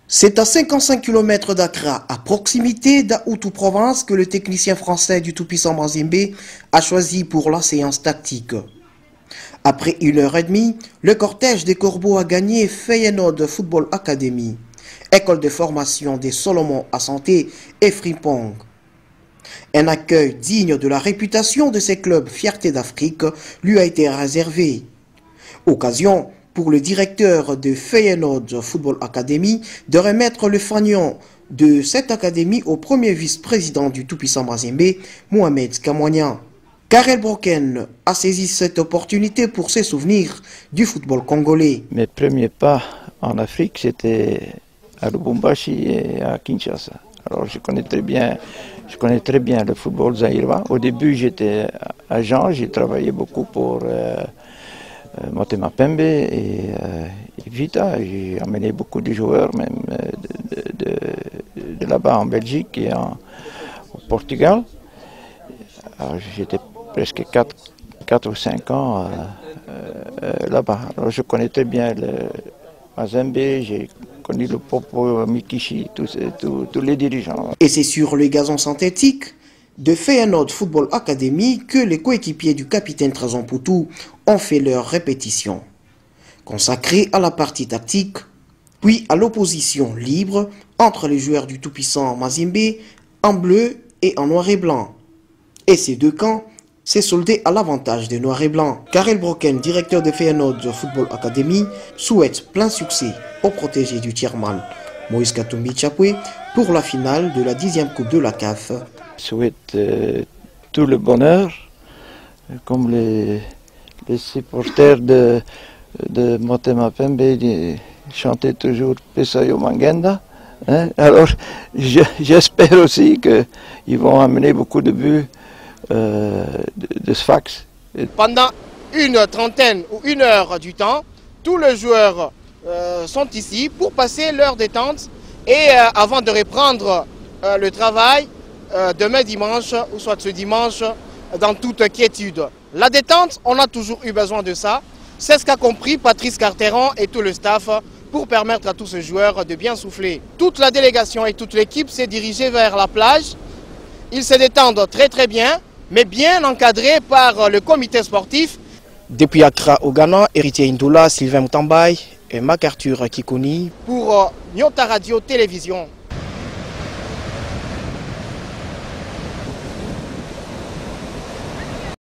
C'est à 55 km d'Accra, à proximité d'Aoutou-Provence, que le technicien français du tout-puissant Mazembe a choisi pour la séance tactique. Après 1h30, le cortège des Corbeaux a gagné Feyenoord Football Academy, école de formation des Solomon à Santé et Frimpong. Un accueil digne de la réputation de ces clubs fierté d'Afrique lui a été réservé. Occasion pour le directeur de Feyenoord Football Academy de remettre le fanion de cette académie au premier vice-président du tout-puissant Mazembe, Mohamed Kamwanya. Karel Broken a saisi cette opportunité pour ses souvenirs du football congolais. Mes premiers pas en Afrique, c'était à Lubumbashi et à Kinshasa. Alors je connais très bien le football zaïrois. Au début, j'étais agent, j'ai travaillé beaucoup pour Motema Pembe et Vita. J'ai amené beaucoup de joueurs, même de là-bas en Belgique et au Portugal. J'étais presque 4 ou 5 ans là-bas. Alors je connais très bien le Mazembe, j'ai connu le Popo Mikishi, tous les dirigeants. Et c'est sur le gazon synthétique de Feyenoord Football Academy que les coéquipiers du capitaine Trazon Poutou ont fait leur répétition, consacrée à la partie tactique, puis à l'opposition libre entre les joueurs du tout-puissant Mazembe en bleu et en noir et blanc. Et ces deux camps s'est soldé à l'avantage des noirs et blancs. Karel Broken, directeur de Feyenoord Football Academy, souhaite plein succès aux protégés du tiers-mal Moïse Katumbi Chapwe pour la finale de la 10e Coupe de la CAF. Je souhaite tout le bonheur, comme les supporters de Motema Pembe chantaient toujours Pesayo Mangenda. Hein? Alors j'espère aussi qu'ils vont amener beaucoup de buts de Sfax. Pendant une trentaine ou 1 heure du temps, tous les joueurs sont ici pour passer leur détente et avant de reprendre le travail demain dimanche ou soit ce dimanche dans toute quiétude. La détente, on a toujours eu besoin de ça. C'est ce qu'a compris Patrice Carteron et tout le staff pour permettre à tous ces joueurs de bien souffler. Toute la délégation et toute l'équipe s'est dirigée vers la plage. Ils se détendent très bien, mais bien encadrés par le comité sportif. Depuis Accra au Ghana, Héritier Indoula, Sylvain Moutambaye et MacArthur Kikouni pour Nyota Radio Télévision.